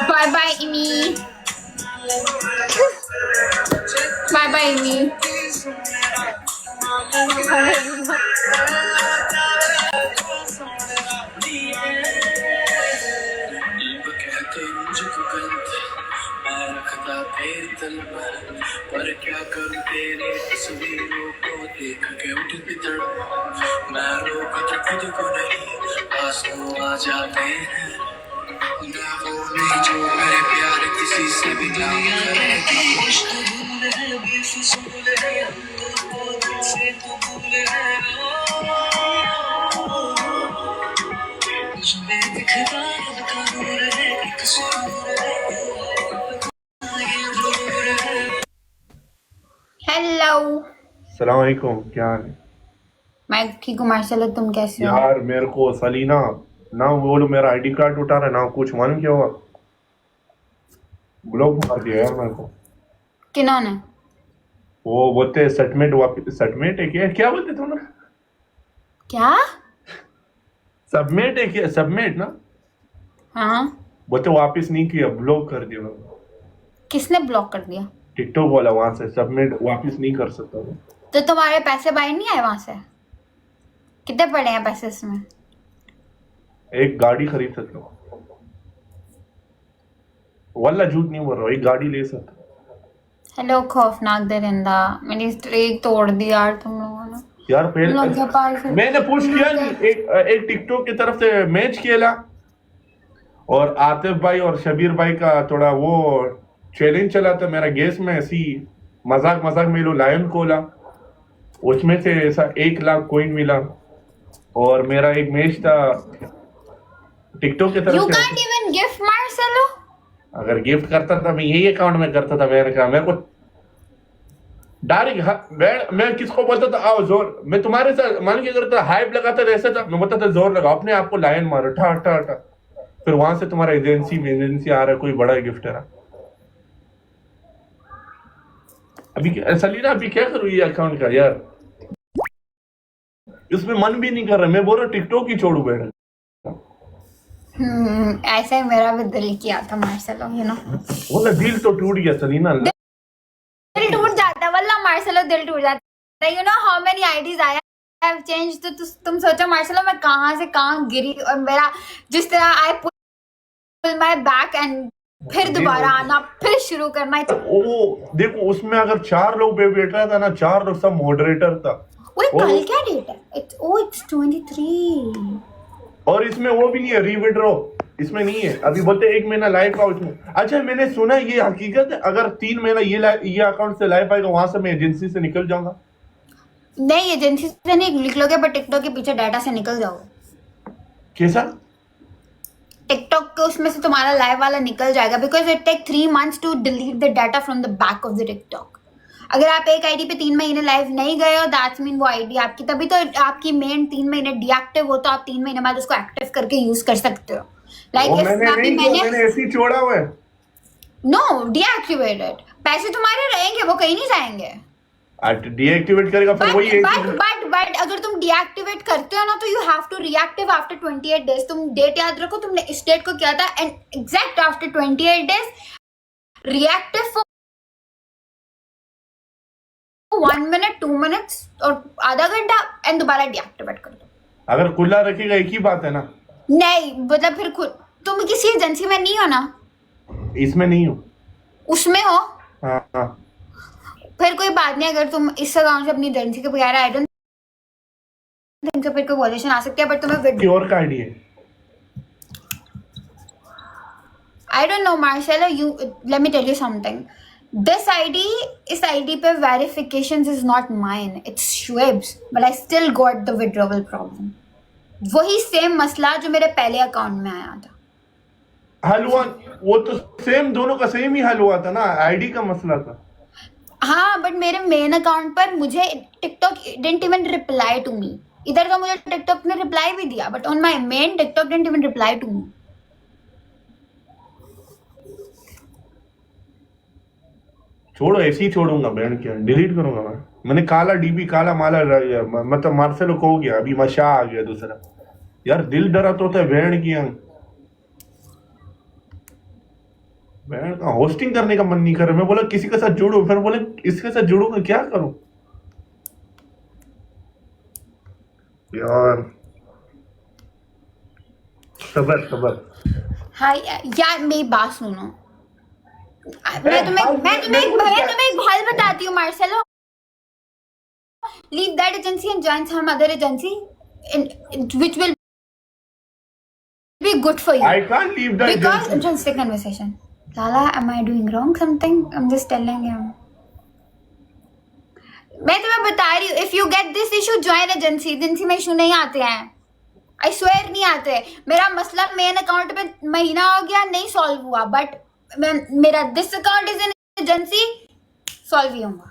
Bye bye इमी, bye bye इमी। पर क्या करूं तेरे तस्वीरों को देख के उठती तड़प, मैं रोक तो खुद को नहीं, आंसू आ जाते हैं। ना वो नहीं जो मेरे प्यार किसी से भी ना करे, इश्क भूल है बेफिजूल है, हमको दिल से तो भूल है। मुझमें दिखता रब का नूर है, एक सुरूर है, हेलो। सलाम अलैकुम, क्या हाल है? मैं ठीक हूँ माशाल्लाह, तुम कैसे हो? यार मेरे को सलीना ना बोलो, मेरा आईडी कार्ड उठा रहा है ना कुछ, मालूम क्या हुआ? ब्लॉक मार दिया यार मेरे को। किन्होंने? वो बोलते सेटमेंट, वापस सेटमेंट है क्या, क्या बोलते तुम ना? क्या? सबमिट है क्या, सबमिट ना? हाँ। बोलते वापस नहीं किया, ब्लॉक कर दिया मेरे को। किसने ब्लॉक कर दिया? टिकटॉक वाला, वहां से सबमिट वापस नहीं कर सकता मैं। तो तुम्हारे पैसे बाइंड नहीं आए वहां से? कितने पड़े हैं पैसे इसमें? एक गाड़ी खरीद सकता हूँ, वल्ला झूठ नहीं बोल रहा हूँ, एक गाड़ी ले सकता हूँ। हेलो खौफनाक दरिंदा, मेरी स्ट्रीक तोड़ दी यार तुम लोगों ने। यार पहले मैंने पुश किया नहीं, एक टिकटॉक की तरफ से मैच खेला, और आतिफ भाई और शबीर भाई का थोड़ा वो चैलेंज चला था मेरा, गैस में ऐसी मजाक मजाक में लो लायन खोला, उसमें से ऐसा 1 लाख कॉइन मिला, और मेरा एक मैच था टिकटॉक की तरफ से। You can't even gift Marcelo? अगर गिफ्ट करता था मैं यही अकाउंट में करता था, मैंने कहा मेरे को डायरेक्ट मैं किसको बोलता था आओ जोर, मैं तुम्हारे साथ मान के करता हाइप लगाता था, ऐसा था मैं बोलता था जोर लगाओ, अपने आप को लायन मारो ठा ठा ठा, फिर वहां से तुम्हारा एजेंसी आ रहा है, कोई बड़ा गिफ्ट है। अभी सलीना अभी क्या करूँ ये अकाउंट का यार, इसमें मन भी नहीं कर रहा, मैं बोल रहा टिकटॉक ही छोड़ू बैठ। ऐसा ही मेरा भी दिल किया था मार्सेलो, यू नो। वो दिल तो टूट गया सलीना, दिल टूट जाता है वल्ला मार्सेलो, दिल टूट जाता है। You know how many IDs I have changed, तो तुम सोचो मार्सेलो मैं कहां से कहां गिरी, और मेरा जिस तरह आई पुल माय बैक एंड फिर दोबारा आना, फिर शुरू करना। वो देखो उसमें अगर 4 लोग बैठ रहा था ना, 4 लोग सब मॉडरेटर था। वो कल क्या डेट है? इट्स 23। और इसमें वो भी नहीं है, रीविड्रॉ इसमें नहीं है, अभी बोलते 1 महीना लाइफ का उसमें। अच्छा मैंने सुना ये हकीकत है, अगर 3 महीना ये अकाउंट से लाइफ आएगा, वहां से मैं एजेंसी से निकल जाऊंगा? नहीं एजेंसी से नहीं निकलोगे, पर टिकटॉक के पीछे डाटा से निकल जाओगे। कैसा? टिकटॉक के उसमें से तुम्हारा लाइव वाला निकल जाएगा, because it take 3 months to delete the data from the back of the TikTok. अगर आप एक आईडी पे 3 महीने लाइव नहीं गए हो, दैट्स मीन वो आईडी आपकी, तभी तो आपकी मेन 3 महीने डीएक्टिव हो, तो आप 3 महीने बाद उसको एक्टिव करके यूज कर सकते हो। मैंने ऐसे ही छोड़ा हुआ है। नो डीएक्टिवेटेड, पैसे तुम्हारे रहेंगे, वो कहीं नहीं जाएंगे। डीएक्टिवेट करेगा फिर वही। बट अगर तुम डीएक्टिवेट करते हो ना, तो you have to reactive after 28 days। तुम डेट याद रखो, तुमने इस डेट को किया था, and exact after 28 days reactive for 1 minute 2 minutes और आधा घंटा, एंड दोबारा डीएक्टिवेट कर दो। अगर खुला रखेगा एक ही बात है ना? नहीं मतलब फिर खुद तुम किसी एजेंसी में नहीं हो ना? इसमें नहीं हो, उसमें हो। हाँ। फिर कोई बात नहीं, अगर तुम इस अकाउंट से अपनी एजेंसी के बगैर आई डोंट थिंक फिर कोई वॉल्यूशन आ सकती है, बट तुम्हें विड्रॉ और का आईडी है। I don't know Marcelo, let me tell you something. This ID, इस ID पे verifications is not mine, it's Schweb's, but I still got the withdrawal problem. वही सेम मसला जो मेरे पहले अकाउंट में आया था। हल हुआ वो तो सेम, दोनों का सेम ही हल हुआ था ना, आईडी का मसला था। हाँ बट मेरे मेन अकाउंट पर मुझे TikTok didn't even reply to me. इधर तो मुझे टिकटॉक ने रिप्लाई भी दिया, but on my main TikTok didn't even reply to me. छोड़ो, ऐसे ही छोड़ूंगा, बैंड किया डिलीट करूंगा मैं। मैंने काला डीबी काला माला मतलब मार्सेलो को हो गया, अभी मशा आ गया दूसरा। यार दिल डरा तो होता है बहन की अंग, बहन का होस्टिंग करने का मन नहीं कर रहा। मैं बोला किसी के साथ जुड़ू, फिर बोले इसके साथ जुड़ूंगा क्या करूं यार। सबर सबर। हाँ यार मेरी बात सुनो, मैं तुम्हें एक बात बताती हूँ Marcelo, leave that agency and join some other agency which will be good for you. I can't leave the Because agency. just a conversation. Lala, am I doing wrong something? I'm just telling him. मैं तुम्हें बता रही हूँ, if you get this issue, join agency. agency में issue नहीं आते हैं, I swear नहीं आते। मेरा मसला मेन अकाउंट पे महीना हो गया नहीं सॉल्व हुआ, बट मेरा this account is in agency, solve ही होगा।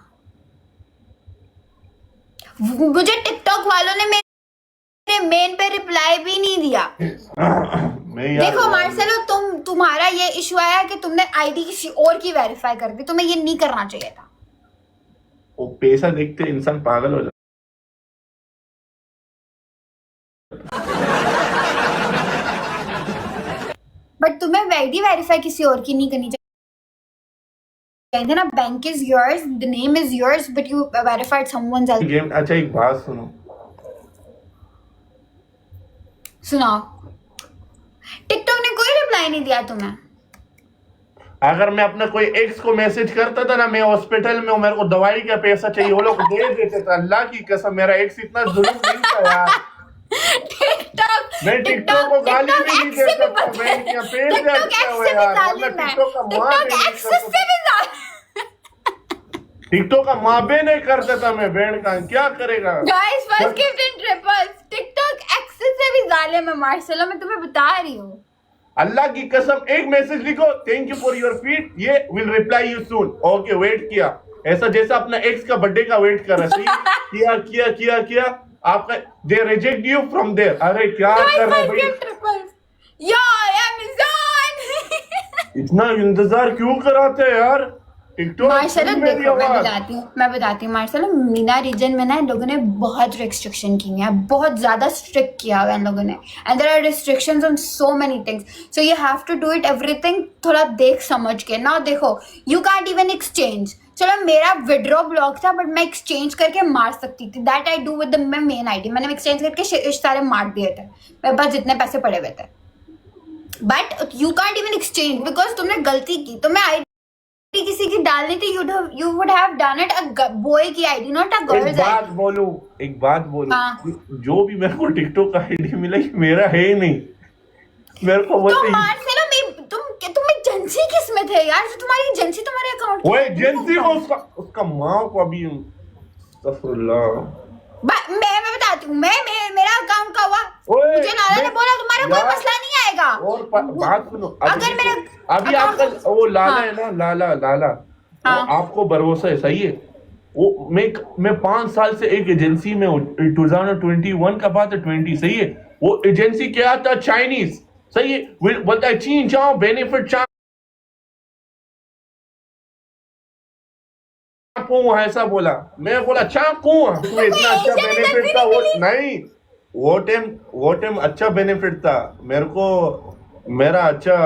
मुझे टिकटॉक वालों ने मेरे मेन पे रिप्लाई भी नहीं दिया। देखो मार्सेलो, तुम्हारा ये इशू आया कि तुमने आईडी किसी और की वेरीफाई कर दी, तुम्हें ये नहीं करना चाहिए था। वो पैसा देखते इंसान पागल हो जाता। बट तुम्हें आईडी वेरीफाई किसी और की नहीं करनी चाहिए ना। Bank is yours, the name is yours, but you verified someone's else. Game. अच्छा एक बात सुनो, सुनाओ। टिकटॉक ने कोई रिप्लाई नहीं दिया तुम्हें? अगर मैं अपना कोई एक्स को मैसेज करता था ना, मैं हॉस्पिटल में हूँ, मेरे को दवाई का पैसा चाहिए, वो लोग दे देते थे। अल्लाह की कसम, मेरा एक्स इतना जुल्म नहीं था यार। मैं टिकटॉक को गाली भी नहीं दे सकता, मैं क्या पेट में अच्छा हुआ यार, वरना टिकटॉक का माँ भी नहीं करता, टिकटॉक का माँ भी नहीं करता था मैं, बैंड का क्या करेगा। Guys first gift in triples, TikTok access से भी जालिम है मार्सेलो, मैं तुम्हें बता रही हूँ। अल्लाह की कसम, एक मैसेज लिखो, thank you for your feed, ये will reply you soon. Okay wait किया, ऐसा जैसा अपना एक्स का बर्थडे का वेट कर रहा है। किया किया किया किया, आपका they reject you from there. अरे क्या कर रहे भाई, इतना इंतजार क्यों कराते हैं यार। टिकटॉक मार्सेलो देखो, मैं बताती हूँ मार्सेलो, मीना रीजन में ना इन लोगों ने बहुत रिस्ट्रिक्शन की है, बहुत ज्यादा स्ट्रिक्ट किया हुआ है इन लोगों ने, and there are restrictions on so many things, so you have to do it everything थोड़ा देख समझ के ना। देखो यू कांट इवन एक्सचेंज, चलो मेरा विड्रॉ ब्लॉक था बट मैं एक्सचेंज करके मार सकती थी, that I do with the main ID. मैंने एक्सचेंज करके सारे मार दिए थे, मेरे पास जितने पैसे पड़े हुए थे, but you can't even exchange because तुमने गलती की। तो मैं आईडी किसी की डालनी थी, you would have done it a boy की आईडी, not a girl's एक बात ID। बोलूं, एक बात बोलूं, हाँ। जो भी मेरे को टिकटॉक का आईडी मिला ये मेरा है ही नहीं, मेरे को तो मार्सेलो तुम एजेंसी किस में थे यार? जो तुम्हारी एजेंसी तुम्हारे अकाउंट वो एजेंसी को उसका माँ को अभी मैं बताती हूँ, मेरा अकाउंट का हुआ, मुझे लाला ने बोला तुम्हारा कोई मसला नहीं आएगा। और बात सुनो, अगर मेरा अभी आपका वो लाला है ना, लाला हाँ। वो आपको भरोसा है, सही है। वो मैं 5 साल से एक एजेंसी में हूँ, 2021 का बात है, 20 सही है। वो एजेंसी क्या था, चाइनीज, सही है, बोलता है चीन चाओ बेनिफिट चाओ, ऐसा बोला। मैं बोला चाकू तुम्हें इतना अच्छा बेनिफिट था, वो नहीं, वो टाइम अच्छा बेनिफिट था मेरे को, मेरा अच्छा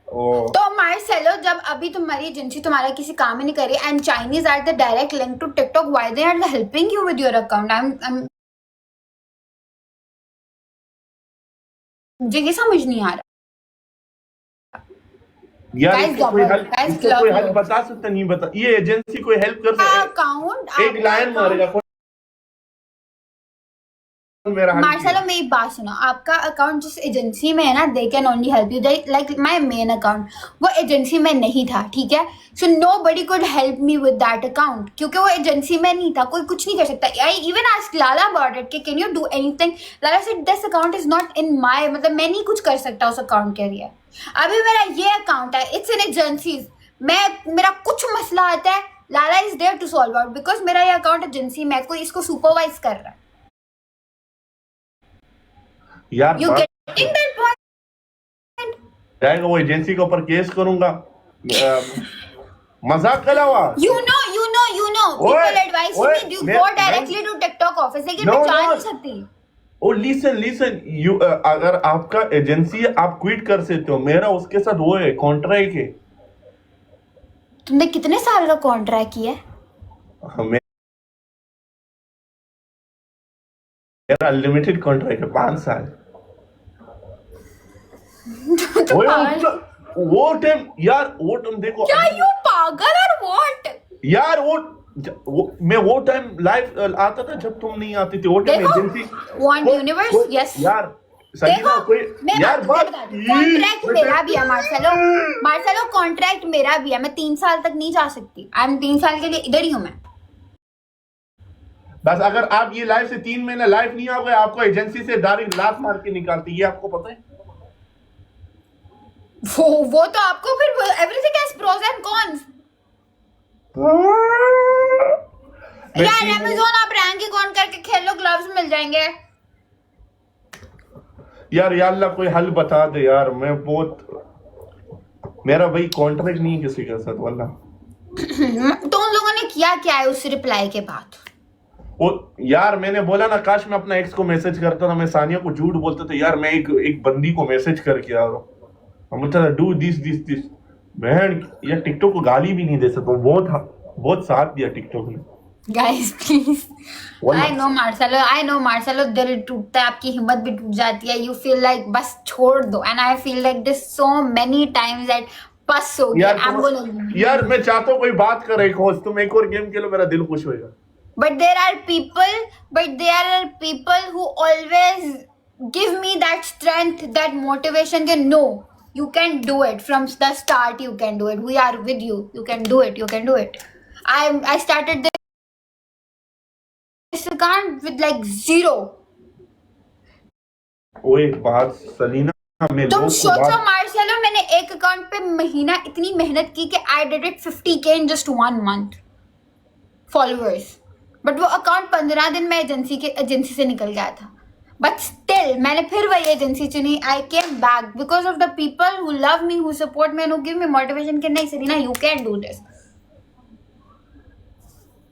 तो मार्सेलो जब अभी तुम्हारी एजेंसी तुम्हारा किसी काम ही नहीं कर रही, and Chinese are the direct link to TikTok, why they are helping you with your account? मुझे ये समझ नहीं आ रहा यार। इसको कोई हेल्प बता सकता नहीं, बता, ये एजेंसी कोई हेल्प कर सकता है? अकाउंट एक लाइन मारेगा मेरा। मार्सेलो मेरी बात सुनो, आपका अकाउंट जिस एजेंसी में है ना, they can only help you, like my main account वो एजेंसी में नहीं था, ठीक है, so nobody could help me with that account, क्योंकि वो एजेंसी में नहीं था, कोई कुछ नहीं कर सकता। I even asked Lala about it कि can you do anything, Lala said this account is not in my, मतलब मैं नहीं कुछ कर सकता उस अकाउंट के लिए। अभी मेरा ये अकाउंट है, इट्स इन एजेंसीज, मेरा कुछ मसला आता है, Lala is there to solve out, because मेरा ये अकाउंट एजेंसी में कोई इसको सुपरवाइज कर रहा है। यार You getting that point? जाएगा वो एजेंसी के ऊपर केस करूंगा, मजाक के अलावा। You know people advise me you go directly to TikTok office, लेकिन मैं जा नहीं सकती. ओ लिसन यू, अगर आपका एजेंसी है आप क्विट कर सकते हो. मेरा उसके साथ वो है, कॉन्ट्रैक्ट है. तुमने कितने साल का कॉन्ट्रैक्ट किया है? मेरा अनलिमिटेड कॉन्ट्रैक्ट है 5 साल. तो वो टाइम यार, वो टाइम देखो. क्या यू पागल और व्हाट यार मैं वो टाइम लाइव आता था जब तुम नहीं आती थी. वो time agency one universe. Yes यार सलीना कोई यार बात. कॉन्ट्रैक्ट मेरा भी है मार्सेलो कॉन्ट्रैक्ट मेरा भी है. मैं 3 साल तक नहीं जा सकती. आई एम 3 साल के लिए इधर ही हूँ मैं. बस अगर आप ये लाइव से 3 महीने लाइव नहीं आओगे, आपको एजेंसी से डायरेक्ट लात मार के निकालती. ये आपको पता है? वो तो आपको फिर everything has pros and cons. यार अमेज़न आप रैंक ऑन करके खेल लो, ग्लव्स मिल जाएंगे. यार या अल्लाह कोई हल बता दे यार. मैं बहुत, मेरा भाई कॉन्ट्रैक्ट नहीं है किसी के साथ वल्लाह. तो उन लोगों ने किया क्या है उस रिप्लाई के बाद? वो यार मैंने बोला ना, काश मैं अपना एक्स को मैसेज करता था. मैं सानिया को झूठ बोलता था यार, मैं एक बंदी को मैसेज करके आ रहा हूँ. हम बोलता था डू दिस. बहन यार टिकटॉक को गाली भी नहीं दे सकता. बहुत साथ दिया टिकटॉक ने. Guys please, I know Marcelo दिल टूटता है, आपकी हिम्मत भी टूट जाती है. यू फील लाइक बस छोड़ दो. And I feel like this so many times that बस हो गया. यार मैं चाहता हूँ कोई बात करे. तुम एक और गेम खेलो, मेरा दिल खुश होएगा. But there are people who always give me that strength, that motivation. That no, you can do it from the start. You can do it. We are with you. You can do it. You can do it. I started this account with like 0. वो एक बात सलीना, तुम सोचो Marcelo, मैंने एक account पे महीना इतनी मेहनत की कि I did it 50K in just 1 month followers. But वो अकाउंट 15 दिन में एजेंसी से निकल गया था. बट स्टिल मैंने फिर वही एजेंसी चुनी. I came back because of the people who love me, who support me, who give me motivation कि नहीं Sarina you can do this.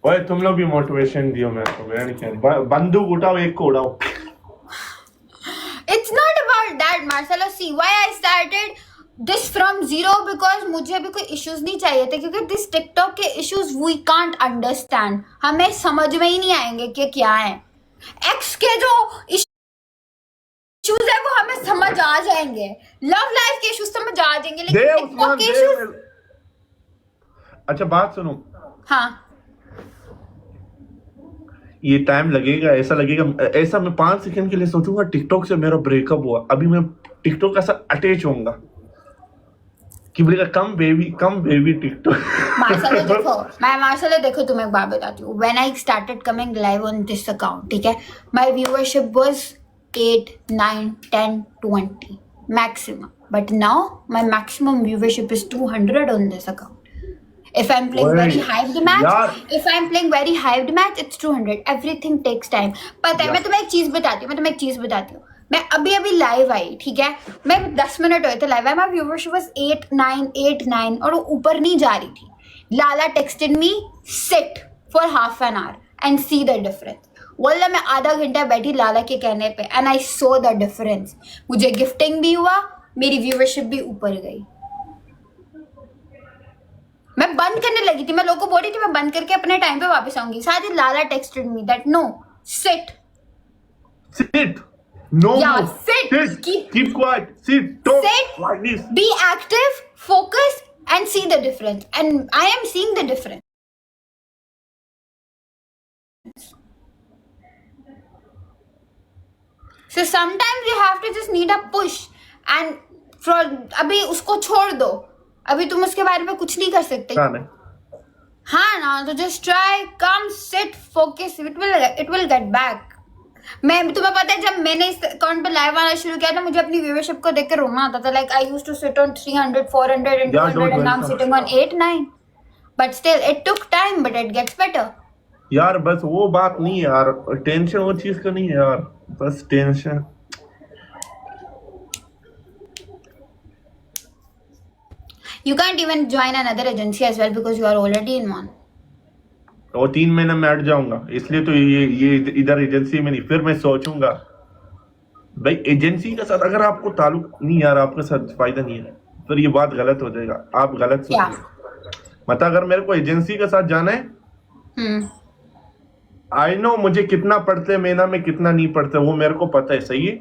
ओए तुम लोग भी मोटिवेशन दियो मेरे को. बंदूक उठाओ, एक को उड़ाओ. It's not about that Marcelo. See why I started this from 0 because मुझे अभी कोई इश्यूज नहीं चाहिए थे. क्योंकि दिस टिकटॉक के इश्यूज वी कांट अंडरस्टैंड. हमें समझ में ही नहीं आएंगे कि क्या है. एक्स के जो इश्यूज है वो हमें समझ आ जाएंगे. लव लाइफ के इश्यूज समझ आ जाएंगे, लेकिन टिकटॉक के इश्यूज. अच्छा बात सुनो. हाँ ये टाइम लगेगा, ऐसा लगेगा, ऐसा मैं 5 सेकंड के लिए सोचूंगा टिकटॉक से मेरा ब्रेकअप हुआ. अभी मैं टिकटॉक का ऐसा अटैच होऊंगा कि बोलेगा कम बेबी टिकटॉक. मार्सेलो देखो तुम्हें एक बात बताती हूँ. When I started coming live on this account, ठीक है, my viewership was 8, 9, 10, 20 maximum. But now my maximum viewership is 200 on this account. If I'm playing very hyped match, it's 200. Everything takes time. पता है, मैं तुम्हें एक चीज बताती हूँ. मैं अभी लाइव आई, ठीक है, मैं 10 मिनट हुए थे लाइव आई. माय व्यूअरशिप वाज 8, 9 और वो ऊपर नहीं जा रही थी. Lala texted me sit for half an hour and see the difference. वल्ला मैं आधा घंटा बैठी लाला के कहने पे and I saw the difference. मुझे गिफ्टिंग भी हुआ, मेरी व्यूअरशिप भी ऊपर गई. मैं बंद करने लगी थी, मैं लोगों को बोल रही थी मैं बंद करके अपने टाइम पे वापस आऊंगी. साथ ही Lala texted me that no sit. No, yeah, no. Sit. Keep quiet. Sit. Don't. Sit. Like this. Be active, focus, and see the difference. And I am seeing the difference. So sometimes you have to just need a push. And for अभी उसको छोड़ दो. अभी तुम उसके बारे में कुछ नहीं कर सकते. हाँ ना, तो just try, come, sit, focus. It will get back. मैं तुम्हें पता है जब मैंने इस अकाउंट पे लाइव आना शुरू किया था मुझे अपनी व्यूअरशिप को देख के रोना आता था. Like I used to sit on 300, 400 and 200 and now I'm sitting on 8, 9. But still it took time but it gets better. यार बस वो बात नहीं है यार, टेंशन वो चीज का नहीं है यार, बस tension. You can't even join another agency as well because you are already in one. तो 3 महीने में हट जाऊंगा, इसलिए तो ये इधर एजेंसी में नहीं। फिर मैं सोचूंगा भाई एजेंसी के साथ अगर आपको ताल्लुक नहीं यार, आपके साथ फायदा नहीं है, फिर ये बात गलत हो जाएगा। आप गलत क्या? सोचिए। मतलब अगर मेरे को एजेंसी के साथ जाना है, आई नो मुझे कितना पड़ते हैं महीना में, कितना नहीं पड़ते, वो मेरे को पता है, सही है।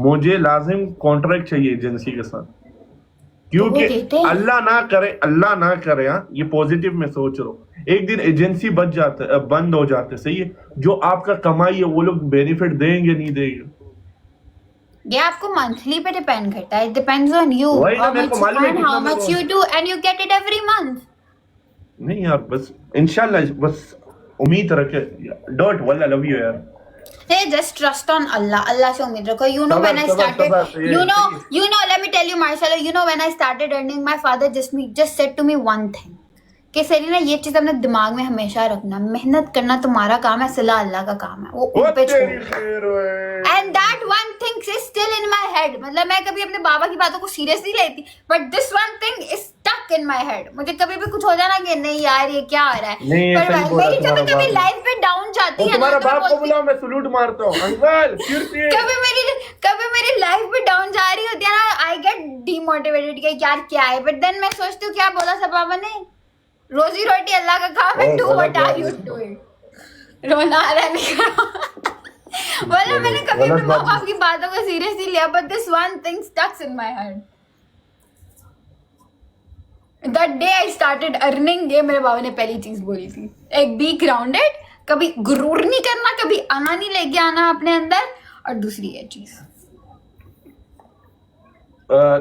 मुझे लाजिम कॉन्ट्रैक्ट चाहिए एजेंसी के साथ, क्योंकि अल्लाह ना करे हाँ, ये पॉजिटिव में सोच रहा हूँ, एक दिन एजेंसी बंद हो जाते, सही है, जो आपका कमाई है वो लोग बेनिफिट देंगे नहीं देंगे, ये आपको मंथली पे डिपेंड करता है। It depends on you, how much you do and you get it every month. नहीं यार, बस इंशाल्लाह, बस उम्मीद रखे। डोंट वल्ला लव यू यार। Hey, just trust on Allah. Allah से उम्मीद रखो. You know when I started, you know, let me tell you, Marcelo, you know when I started earning, my father just said to me one thing, कि Selina ये चीज अपने दिमाग में हमेशा रखना, मेहनत करना तुम्हारा काम है, सिला अल्लाह का काम है, वो उन पे छोड़। And that one thing is still in my head. मतलब मैं कभी अपने बाबा की बातों को सीरियस नहीं लेती, but this one thing is stuck in my head. मुझे कभी भी कुछ हो जाना कि नहीं यार ये क्या हो रहा है, पर मेरी जब कभी लाइफ पे डाउन जाती है, तुम्हारा बाप को बुलाओ, मैं सलूट मारता हूँ अंकल। कभी मेरी लाइफ पे डाउन जा रही होती है ना, आई गेट डीमोटिवेटेड कि यार क्या है, बट देन मैं सोचती हूँ क्या बोला सब बाबा ने, रोजी रोटी अल्लाह का काम है, do what are you doing. रोना आ रहा है बोला मैंने कभी भी माँ बाप की बातों को सीरियसली लिया, but this one thing sticks in my head. That day I started earning, ये मेरे बाबा ने पहली चीज बोली थी, एक बी ग्राउंडेड, कभी गुरूर नहीं करना, कभी अना नहीं लेके आना अपने अंदर, और दूसरी ये चीज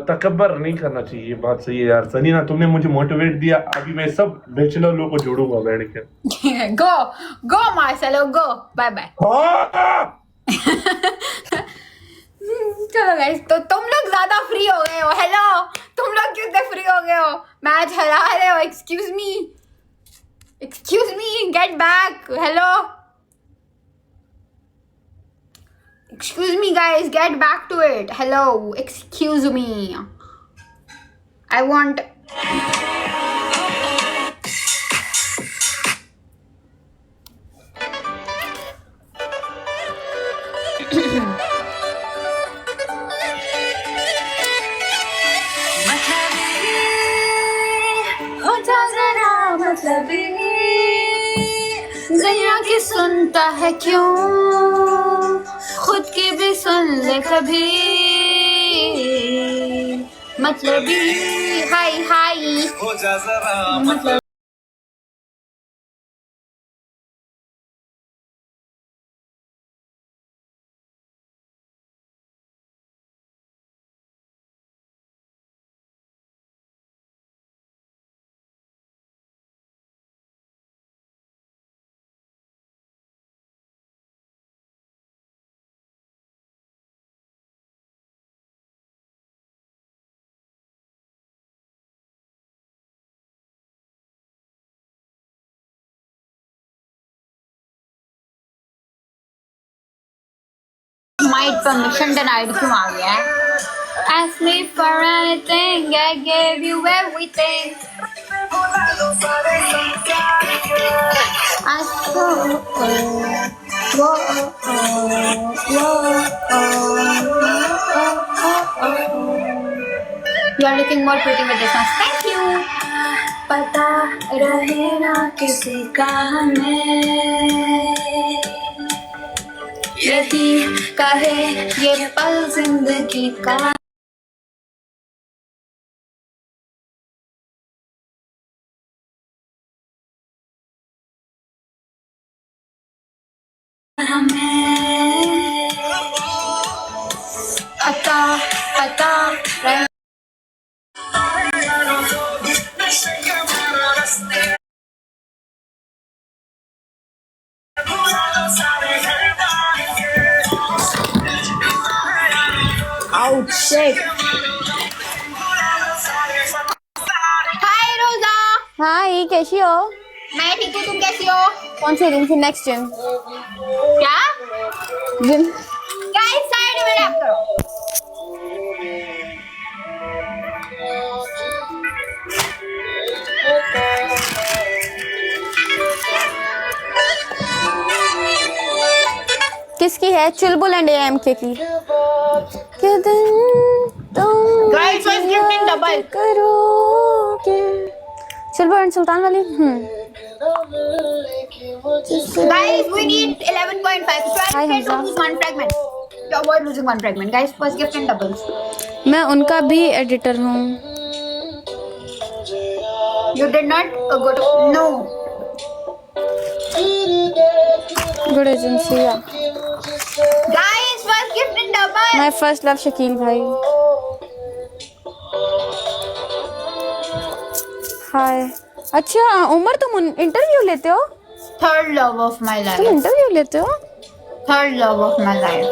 तकब्बर नहीं करना चाहिए। बात सही है यार सनीना, तुमने मुझे मोटिवेट दिया, अभी मैं सब बैचलर लोगों को जोड़ूंगा बैठ के। गो मार्सेलो, गो, बाय बाय। चलो गाइस, तो तुम लोग ज्यादा फ्री हो गए हो। हेलो, तुम लोग क्यों इतने फ्री हो गए हो? मैच हरा रहे हो। Excuse me, get back. Hello, excuse me guys, get back to it. Hello, excuse me, I want दुनिया की सुनता है क्यों, खुद की भी सुन ले कभी, मतलबी हाय हो जा जरा मतलब माइट परमिशन डिनाइड क्यों आ गया है? Ask me for anything, I gave you everything. I You are looking more pretty with this mask. Thank you. पता रहे ना किसी का हमें, यही कहे ये पल जिंदगी का हमें, पता रहे। Ouch, shit. Hi रोजा। हाय, कैसी हो? मैं ठीक हूँ, तुम कैसी हो? कौन सी जिम? फिर नेक्स्ट जिम। क्या? जिम। गाइस साइड में रैप करो। की है, चुलबुल एंड AMK की। के दिन तुम Guys, was gift in double. करोगे। चुलबुल एंड सुल्तान वाली। Guys, we need 11.5. So Hi, I Hamza. to lose one fragment. To avoid losing one fragment. Guys, first gift in doubles. मैं उनका भी एडिटर हूँ। You did not go to... No. Good agency. Guys, first gift in double. My first love Shakeel भाई। हाय। अच्छा उमर, तुम interview लेते हो? Third love of my तुम life. इंटरव्यू लेते हो? Third love of my life.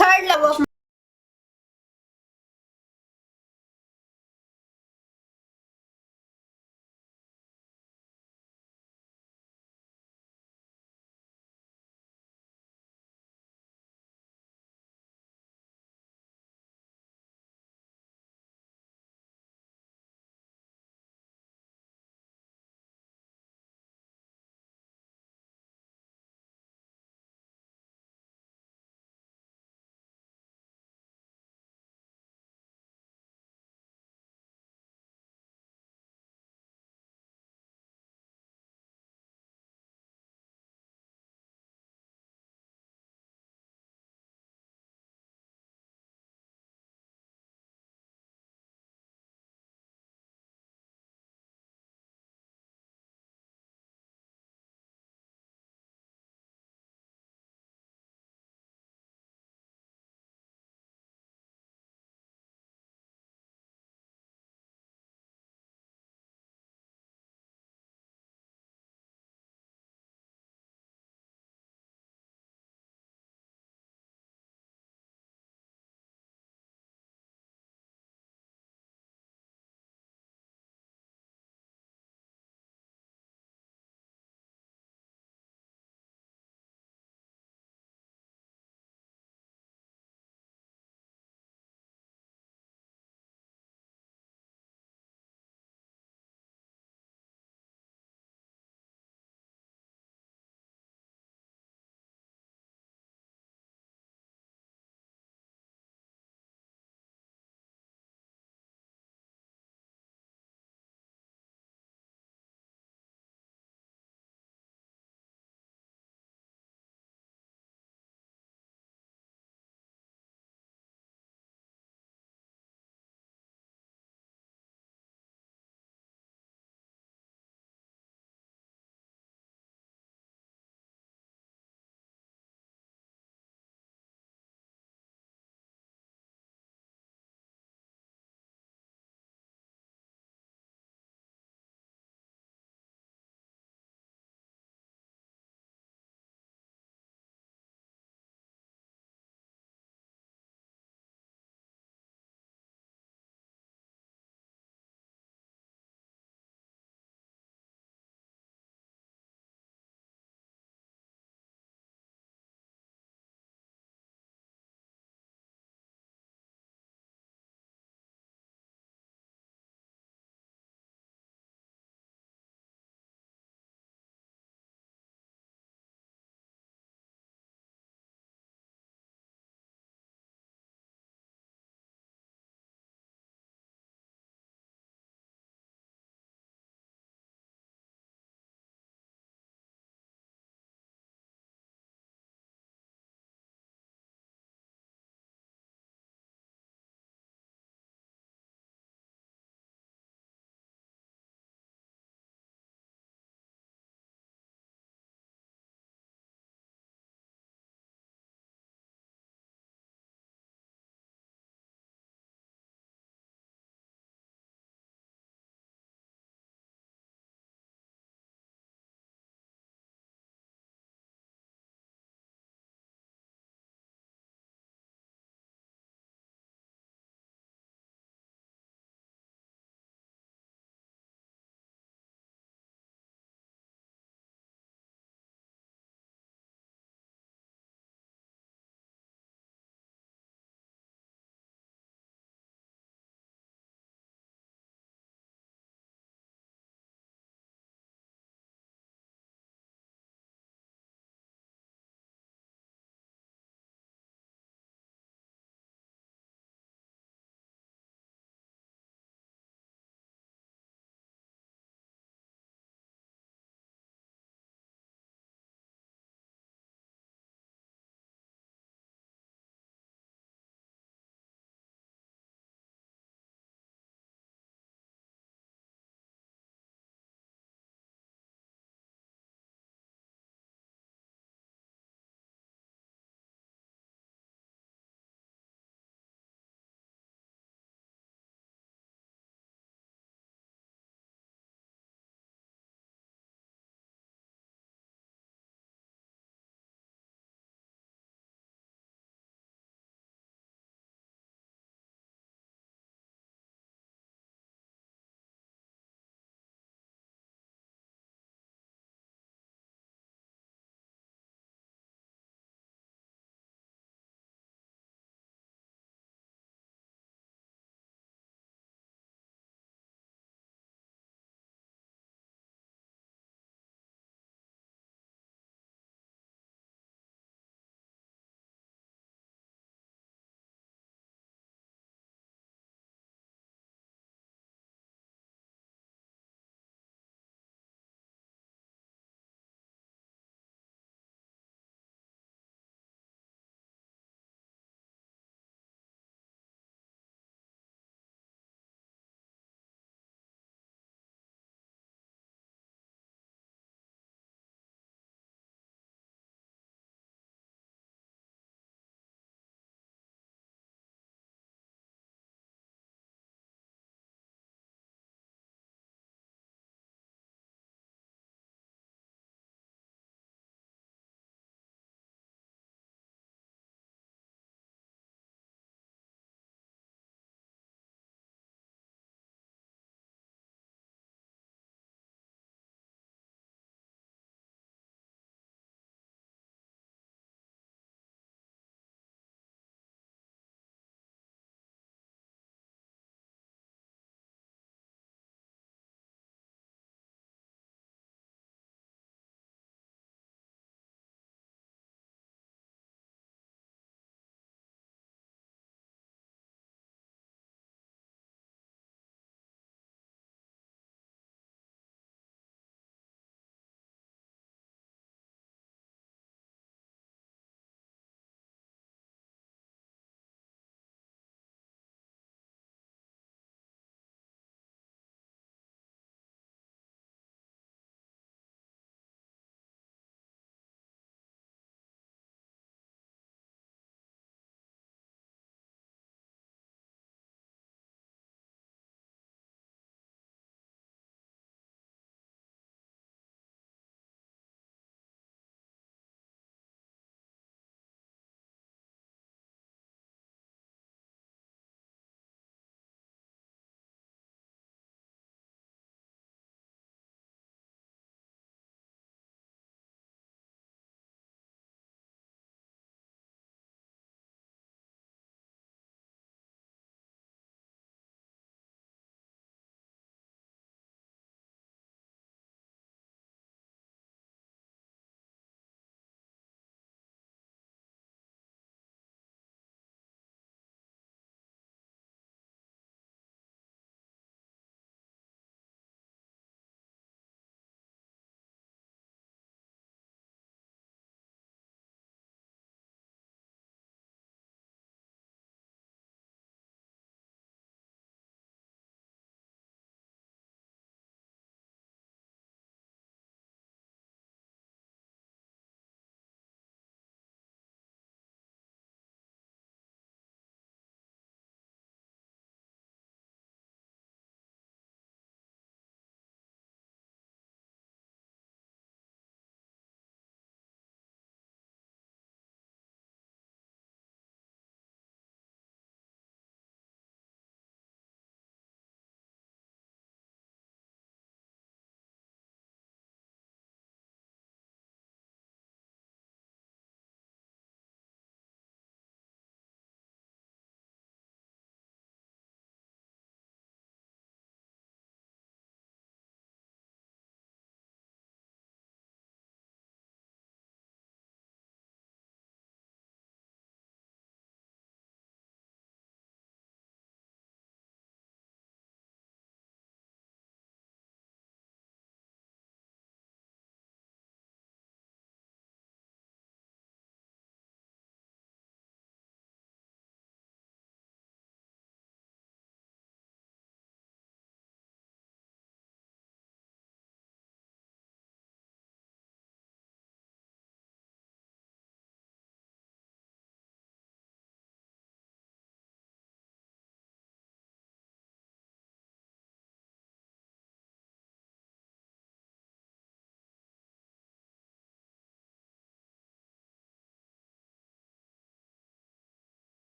Third love of